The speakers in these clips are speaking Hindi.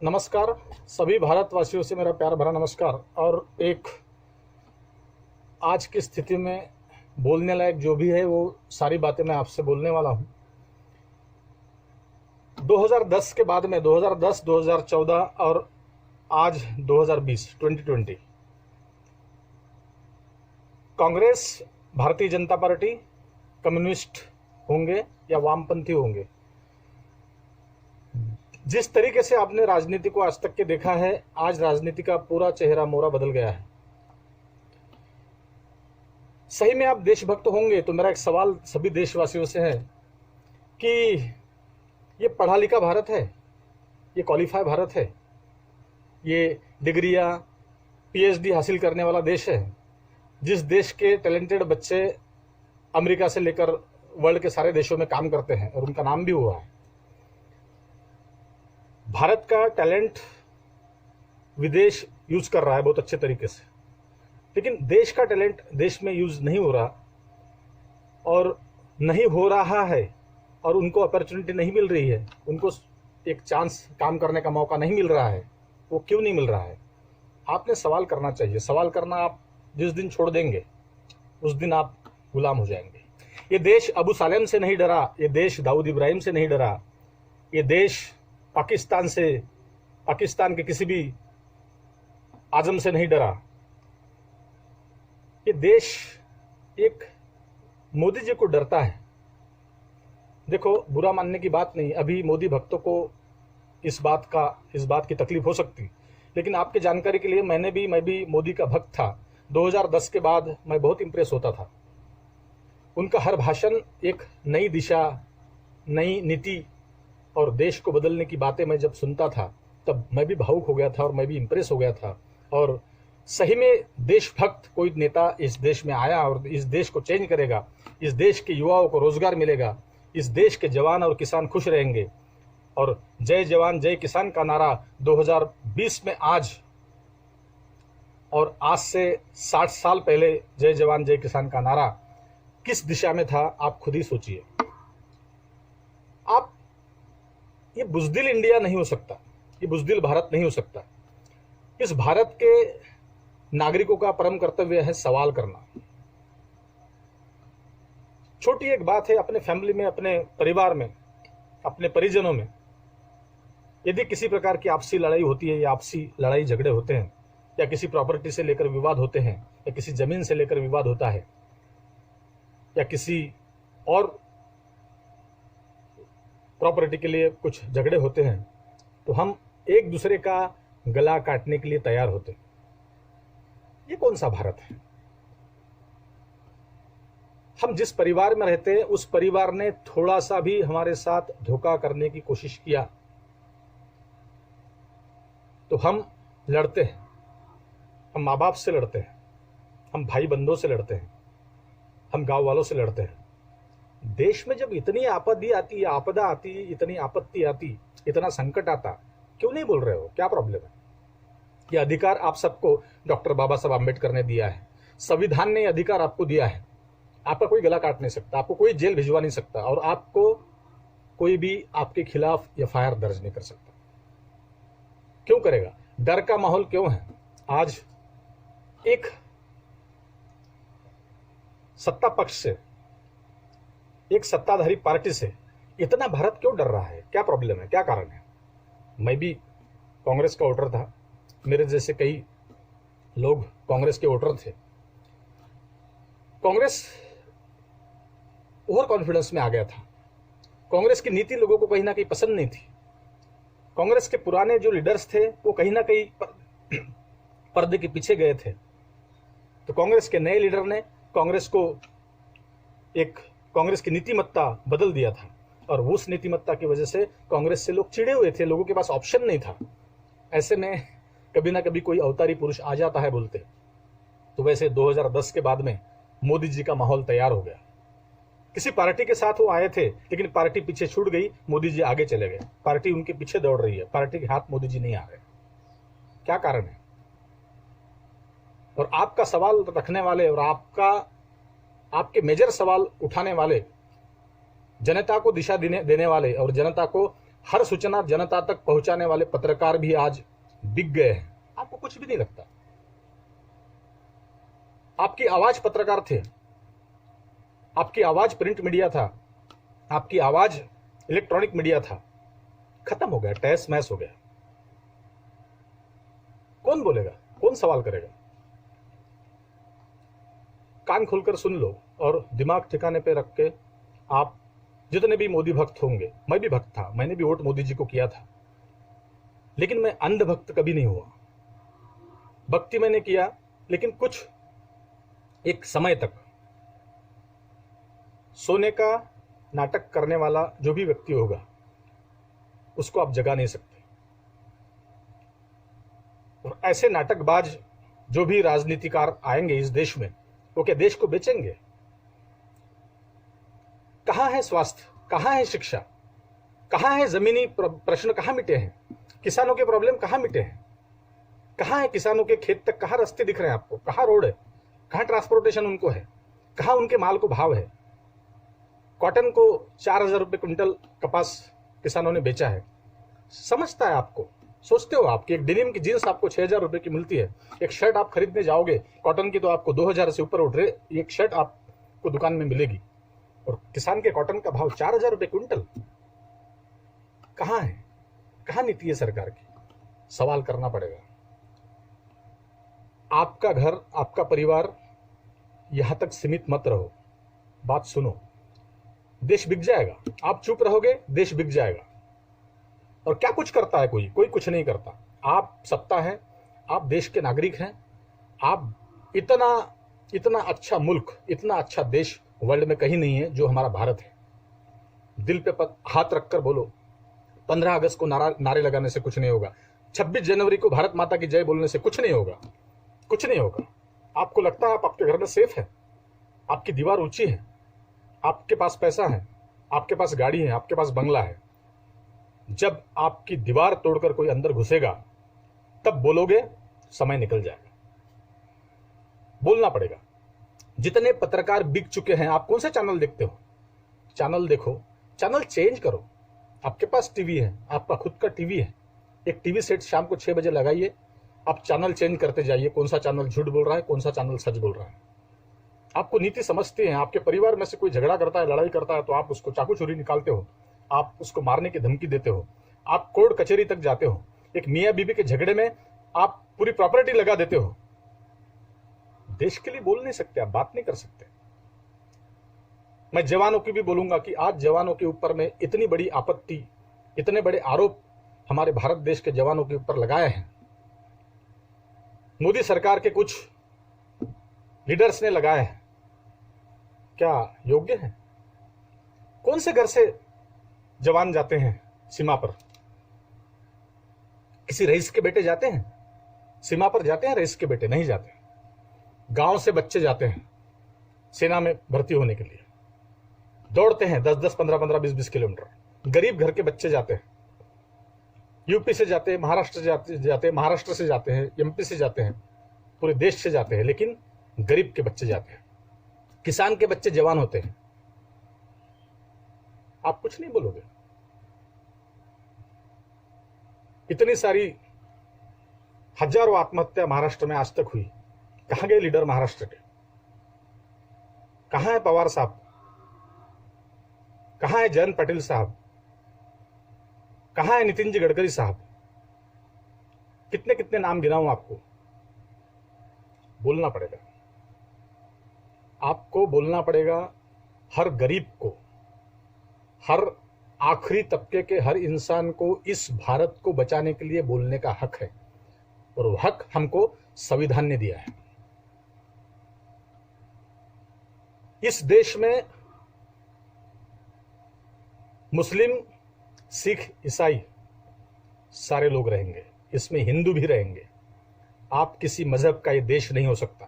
नमस्कार। सभी भारतवासियों से मेरा प्यार भरा नमस्कार। और एक आज की स्थिति में बोलने लायक जो भी है वो सारी बातें मैं आपसे बोलने वाला हूँ। 2010 के बाद में 2010, 2014 और आज 2020 2020 कांग्रेस, भारतीय जनता पार्टी, कम्युनिस्ट होंगे या वामपंथी होंगे, जिस तरीके से आपने राजनीति को आज तक के देखा है, आज राजनीति का पूरा चेहरा मोहरा बदल गया है। सही में आप देशभक्त होंगे तो मेरा एक सवाल सभी देशवासियों से है कि ये पढ़ा लिखा भारत है, ये क्वालिफाई भारत है, ये डिग्रियां पीएचडी हासिल करने वाला देश है, जिस देश के टैलेंटेड बच्चे अमेरिका से लेकर वर्ल्ड के सारे देशों में काम करते हैं और उनका नाम भी हुआ है। भारत का टैलेंट विदेश यूज कर रहा है बहुत अच्छे तरीके से, लेकिन देश का टैलेंट देश में यूज नहीं हो रहा और नहीं हो रहा है और उनको अपॉर्चुनिटी नहीं मिल रही है, उनको एक चांस काम करने का मौका नहीं मिल रहा है। वो क्यों नहीं मिल रहा है? आपने सवाल करना चाहिए। सवाल करना आप जिस दिन छोड़ देंगे उस दिन आप गुलाम हो जाएंगे। ये देश अबू सालेम से नहीं डरा, ये देश दाऊद इब्राहिम से नहीं डरा, ये देश पाकिस्तान के किसी भी आजम से नहीं डरा। ये देश एक मोदी जी को डरता है। देखो, बुरा मानने की बात नहीं, अभी मोदी भक्तों को इस बात की तकलीफ हो सकती, लेकिन आपके जानकारी के लिए मैं भी मोदी का भक्त था। 2010 के बाद मैं बहुत इंप्रेस होता था। उनका हर भाषण एक नई दिशा, नई नीति और देश को बदलने की बातें मैं जब सुनता था तब मैं भी भावुक हो गया था और मैं भी इंप्रेस हो गया था। और सही में देशभक्त कोई नेता इस देश में आया और इस देश को चेंज करेगा, इस देश के युवाओं को रोजगार मिलेगा, इस देश के जवान और किसान खुश रहेंगे। और जय जवान जय किसान का नारा 2020 में आज और आज से 60 साल पहले जय जवान जय किसान का नारा किस दिशा में था, आप खुद ही सोचिए। आप ये बुज़दिल इंडिया नहीं हो सकता, ये बुज़दिल भारत नहीं हो सकता। इस भारत के नागरिकों का परम कर्तव्य है सवाल करना। छोटी एक बात है, अपने फैमिली में, अपने परिवार में, अपने परिजनों में यदि किसी प्रकार की आपसी लड़ाई होती है या आपसी लड़ाई झगड़े होते हैं या किसी प्रॉपर्टी से लेकर विवाद होते हैं या किसी जमीन से लेकर विवाद होता है या किसी और प्रॉपर्टी के लिए कुछ झगड़े होते हैं, तो हम एक दूसरे का गला काटने के लिए तैयार होते हैं। ये कौन सा भारत है? हम जिस परिवार में रहते हैं उस परिवार ने थोड़ा सा भी हमारे साथ धोखा करने की कोशिश किया तो हम लड़ते हैं। हम माँ बाप से लड़ते हैं, हम भाई बंधुओं से लड़ते हैं, हम गांव वालों से लड़ते हैं। देश में जब इतनी आपदा आती, इतनी आपत्ति आती, इतना संकट आता, क्यों नहीं बोल रहे हो? क्या प्रॉब्लम है? यह अधिकार आप सबको डॉक्टर बाबा साहब आम्बेडकर ने दिया है, संविधान ने यह अधिकार आपको दिया है। आपका कोई गला काट नहीं सकता, आपको कोई जेल भिजवा नहीं सकता और आपको कोई भी आपके खिलाफ एफआईआर दर्ज नहीं कर सकता। क्यों करेगा? डर का माहौल क्यों है? आज एक सत्ता पक्ष से, एक सत्ताधारी पार्टी से इतना भारत क्यों डर रहा है? क्या प्रॉब्लम है? क्या कारण है? मैं भी कांग्रेस का वोटर था, मेरे जैसे कई लोग कांग्रेस के वोटर थे। कांग्रेस ओवर कॉन्फिडेंस में आ गया था। कांग्रेस की नीति लोगों को कहीं ना कहीं पसंद नहीं थी। कांग्रेस के पुराने जो लीडर्स थे वो कहीं ना कहीं पर्दे के पीछे गए थे। तो कांग्रेस के नए लीडर ने कांग्रेस की नीतिमत्ता बदल दिया था और उस नीतिमत्ता की वजह से कांग्रेस से लोग चिढ़े हुए थे। लोगों के पास ऑप्शन नहीं था। ऐसे में कभी ना कभी कोई अवतारी पुरुष आ जाता है बोलते। तो वैसे 2010 के बाद में मोदी जी का माहौल तैयार हो गया। किसी पार्टी के साथ वो आए थे लेकिन पार्टी पीछे छूट गई, मोदी जी आगे चले गए। पार्टी उनके पीछे दौड़ रही है, पार्टी के हाथ मोदी जी नहीं आ रहे। क्या कारण है? और आपका सवाल रखने वाले और आपके मेजर सवाल उठाने वाले, जनता को दिशा देने वाले और जनता को हर सूचना जनता तक पहुंचाने वाले पत्रकार भी आज बिक गए हैं। आपको कुछ भी नहीं लगता। आपकी आवाज पत्रकार थे, आपकी आवाज प्रिंट मीडिया था, आपकी आवाज इलेक्ट्रॉनिक मीडिया था, खत्म हो गया, तहस महस हो गया। कौन बोलेगा, कौन सवाल करेगा? कान खोलकर सुन लो और दिमाग ठिकाने पे रख के आप जितने भी मोदी भक्त होंगे, मैं भी भक्त था, मैंने भी वोट मोदी जी को किया था, लेकिन मैं अंध भक्त कभी नहीं हुआ। भक्ति मैंने किया, लेकिन कुछ एक समय तक। सोने का नाटक करने वाला जो भी व्यक्ति होगा उसको आप जगा नहीं सकते। और ऐसे नाटकबाज जो भी राजनीतिकार आएंगे इस देश में, वो क्या देश को बेचेंगे? कहां है स्वास्थ्य, कहां है शिक्षा, कहां है जमीनी प्रश्न, कहां मिटे हैं? किसानों के प्रॉब्लम कहां मिटे हैं? कहां है किसानों के खेत तक, कहां रास्ते दिख रहे हैं आपको? कहां रोड है? कहां ट्रांसपोर्टेशन उनको है? कहां उनके माल को भाव है? कॉटन को 4,000 रुपए क्विंटल कपास किसानों ने बेचा है। समझता है आपको? सोचते हो आपकी एक डेनिम की जींस आपको 6,000 रुपए की मिलती है, एक शर्ट आप खरीदने जाओगे कॉटन की तो आपको 2,000 से ऊपर उठ रहे एक शर्ट आपको दुकान में मिलेगी, और किसान के कॉटन का भाव 4,000 रुपए क्विंटल। कहां है? कहां नीति है सरकार की? सवाल करना पड़ेगा। आपका घर, आपका परिवार, यहां तक सीमित मत रहो। बात सुनो, देश बिक जाएगा। आप चुप रहोगे, देश बिक जाएगा। और क्या कुछ करता है? कोई कुछ नहीं करता। आप सत्ता है, आप देश के नागरिक हैं, आप इतना अच्छा मुल्क, इतना अच्छा देश वर्ल्ड में कहीं नहीं है जो हमारा भारत है। दिल पे हाथ रखकर बोलो, 15 अगस्त को नारे लगाने से कुछ नहीं होगा, 26 जनवरी को भारत माता की जय बोलने से कुछ नहीं होगा, कुछ नहीं होगा। आपको लगता है आप आपके घर में सेफ है, आपकी दीवार ऊंची है, आपके पास पैसा है, आपके पास गाड़ी है, आपके पास बंगला है। जब आपकी दीवार तोड़कर कोई अंदर घुसेगा तब बोलोगे, समय निकल जाएगा। बोलना पड़ेगा। जितने पत्रकार बिक चुके हैं, आप कौन सा चैनल देखते हो? चैनल देखो, चैनल चेंज करो। आपके पास टीवी है, आपका खुद का टीवी है, एक टीवी सेट शाम को 6 बजे लगाइए, आप चैनल चेंज करते जाइए। कौन सा चैनल झूठ बोल रहा है, कौन सा चैनल सच बोल रहा है। आपको नीति समझते हैं। आपके परिवार में से कोई झगड़ा करता है, लड़ाई करता है, तो आप उसको चाकू छुरी निकालते हो, आप उसको मारने की धमकी देते हो, आप कोर्ट कचहरी तक जाते हो। एक मियां बीबी के झगड़े में आप पूरी प्रॉपर्टी लगा देते हो। देश के लिए बोल नहीं सकते, आप बात नहीं कर सकते। मैं जवानों की भी बोलूंगा कि आज जवानों के ऊपर में इतनी बड़ी आपत्ति, इतने बड़े आरोप हमारे भारत देश के जवानों के ऊपर लगाए हैं, मोदी सरकार के कुछ लीडर्स ने लगाए हैं। क्या योग्य है? कौन से घर से जवान जाते हैं सीमा पर? किसी रईस के बेटे जाते हैं सीमा पर? जाते हैं रईस के बेटे? नहीं जाते। गांव से बच्चे जाते हैं सेना में भर्ती होने के लिए, दौड़ते हैं 10-10, 15-15, 20-20 किलोमीटर। गरीब घर के बच्चे जाते हैं, यूपी से जाते हैं, महाराष्ट्र से जाते हैं, एमपी से जाते हैं, पूरे देश से जाते हैं, लेकिन गरीब के बच्चे जाते हैं। किसान के बच्चे जवान होते हैं। आप कुछ नहीं बोलोगे। इतनी सारी हजारों आत्महत्या महाराष्ट्र में आज तक हुई। कहां गए लीडर महाराष्ट्र के? कहां है पवार साहब? कहां है जयंत पाटिल साहब? कहां है नितिन जी गडकरी साहब? कितने कितने नाम गिनाऊं आपको? बोलना पड़ेगा, आपको बोलना पड़ेगा। हर गरीब को, हर आखिरी तबके के हर इंसान को इस भारत को बचाने के लिए बोलने का हक है, और वो हक हमको संविधान ने दिया है। इस देश में मुस्लिम, सिख, ईसाई सारे लोग रहेंगे, इसमें हिंदू भी रहेंगे। आप किसी मजहब का ये देश नहीं हो सकता,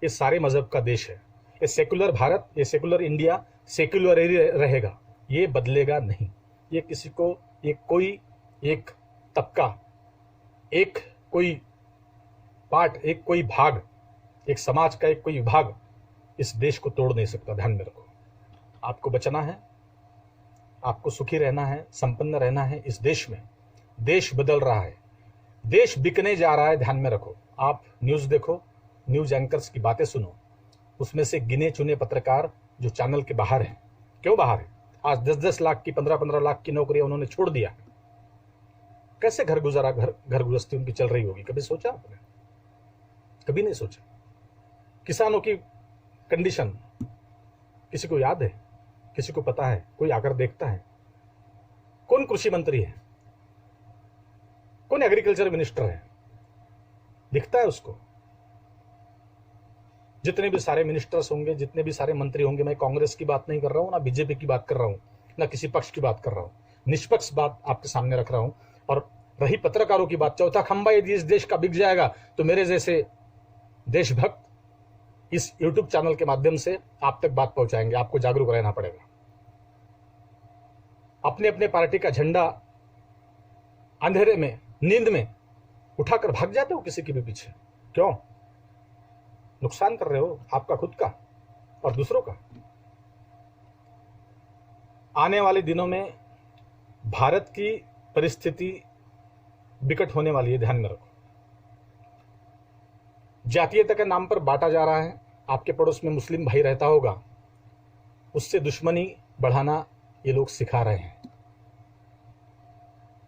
ये सारे मजहब का देश है। ये सेकुलर भारत, ये सेकुलर इंडिया सेकुलर ही रहेगा, ये बदलेगा नहीं। ये किसी को, ये कोई एक तबका, एक कोई पार्ट, एक कोई भाग, एक समाज का एक कोई विभाग इस देश को तोड़ नहीं सकता। ध्यान में रखो। आपको बचना है, आपको सुखी रहना है, संपन्न रहना है इस देश में। देश बदल रहा है, देश बिकने जा रहा है, ध्यान में रखो। आप न्यूज़ देखो, न्यूज़ एंकर्स की बातें सुनो, उसमें से गिने चुने पत्रकार जो चैनल के बाहर हैं। क्यों बाहर है? आज 10-10 लाख की, 15-15 लाख की नौकरियां उन्होंने छोड़ दिया। कैसे घर गुजारा, घर गृहस्थी उनकी चल रही होगी? कभी सोचा आपने? कभी नहीं सोचा। किसानों की कंडीशन किसी को याद है? किसी को पता है? कोई आकर देखता है? कौन कृषि मंत्री है? कौन एग्रीकल्चर मिनिस्टर है? दिखता है उसको? जितने भी सारे मिनिस्टर्स होंगे, जितने भी सारे मंत्री होंगे, मैं कांग्रेस की बात नहीं कर रहा हूं, ना बीजेपी की बात कर रहा हूं, ना किसी पक्ष की बात कर रहा हूं, निष्पक्ष बात आपके सामने रख रहा हूं। और रही पत्रकारों की बात, चौथा खंबा यदि इस देश का बिक जाएगा तो मेरे जैसे देशभक्त इस यूट्यूब चैनल के माध्यम से आप तक बात पहुंचाएंगे। आपको जागरूक रहना पड़ेगा। अपने अपने पार्टी का झंडा अंधेरे में, नींद में उठाकर भाग जाते हो किसी के भी पीछे। क्यों? नुकसान कर रहे हो आपका खुद का और दूसरों का। आने वाले दिनों में भारत की परिस्थिति विकट होने वाली है, ध्यान में रखो। जातीयता के नाम पर बांटा जा रहा है। आपके पड़ोस में मुस्लिम भाई रहता होगा, उससे दुश्मनी बढ़ाना ये लोग सिखा रहे हैं।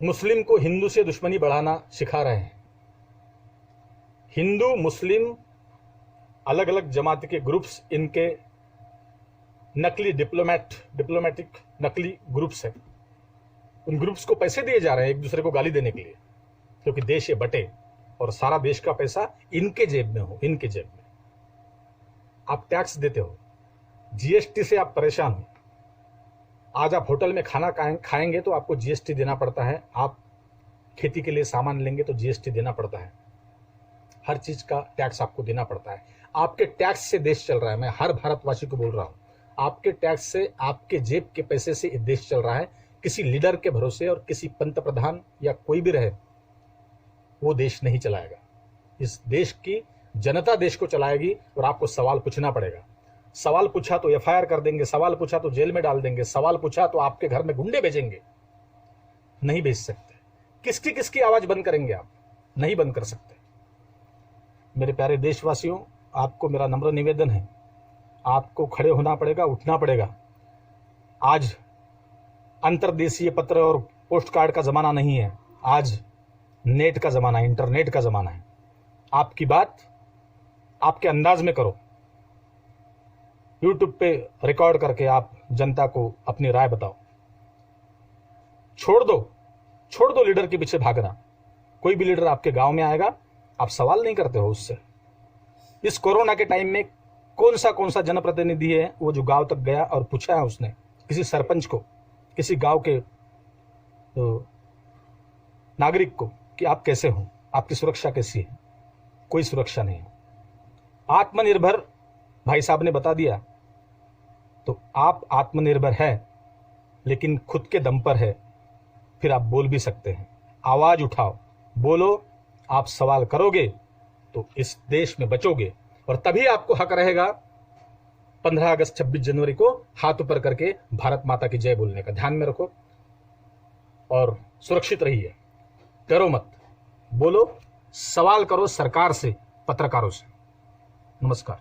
मुस्लिम को हिंदू से दुश्मनी बढ़ाना सिखा रहे हैं। हिंदू मुस्लिम अलग अलग जमात के ग्रुप्स, इनके नकली डिप्लोमेटिक नकली ग्रुप्स हैं। उन ग्रुप्स को पैसे दिए जा रहे हैं एक दूसरे को गाली देने के लिए, क्योंकि देश ये बटे और सारा देश का पैसा इनके जेब में हो, इनके जेब में। आप टैक्स देते हो, जीएसटी से आप परेशान हो। आज आप होटल में खाना खाएंगे तो आपको जीएसटी देना पड़ता है। आप खेती के लिए सामान लेंगे तो जीएसटी देना पड़ता है। हर चीज का टैक्स आपको देना पड़ता है। आपके टैक्स से देश चल रहा है। मैं हर भारतवासी को बोल रहा हूं, आपके टैक्स से, आपके जेब के पैसे से देश चल रहा है। किसी लीडर के भरोसे और किसी पंत प्रधान या कोई भी रहे, वो देश नहीं चलाएगा। इस देश की जनता देश को चलाएगी और आपको सवाल पूछना पड़ेगा। सवाल पूछा तो एफआईआर कर देंगे, सवाल पूछा तो जेल में डाल देंगे, सवाल पूछा तो आपके घर में गुंडे भेजेंगे। नहीं भेज सकते। किसकी किसकी आवाज बंद करेंगे आप? नहीं बंद कर सकते। मेरे प्यारे देशवासियों, आपको मेरा नम्र निवेदन है, आपको खड़े होना पड़ेगा, उठना पड़ेगा। आज अंतर्देशीय पत्र और पोस्ट कार्ड का जमाना नहीं है। आज नेट का जमाना है, इंटरनेट का जमाना है। आपकी बात आपके अंदाज में करो। यूट्यूब पे रिकॉर्ड करके आप जनता को अपनी राय बताओ। छोड़ दो लीडर के पीछे भागना। कोई भी लीडर आपके गांव में आएगा, आप सवाल नहीं करते हो उससे। इस कोरोना के टाइम में कौन सा जनप्रतिनिधि है वो जो गांव तक गया और पूछा है उसने किसी सरपंच को, किसी गांव के नागरिक को कि आप कैसे हो, आपकी सुरक्षा कैसी है? कोई सुरक्षा नहीं है। आत्मनिर्भर भाई साहब ने बता दिया। तो आप आत्मनिर्भर है, लेकिन खुद के दम पर है, फिर आप बोल भी सकते हैं। आवाज उठाओ, बोलो। आप सवाल करोगे तो इस देश में बचोगे, और तभी आपको हक रहेगा 15 अगस्त 26 जनवरी को हाथ ऊपर करके भारत माता की जय बोलने का। ध्यान में रखो और सुरक्षित रहिए। डरो मत, बोलो, सवाल करो सरकार से, पत्रकारों से। नमस्कार।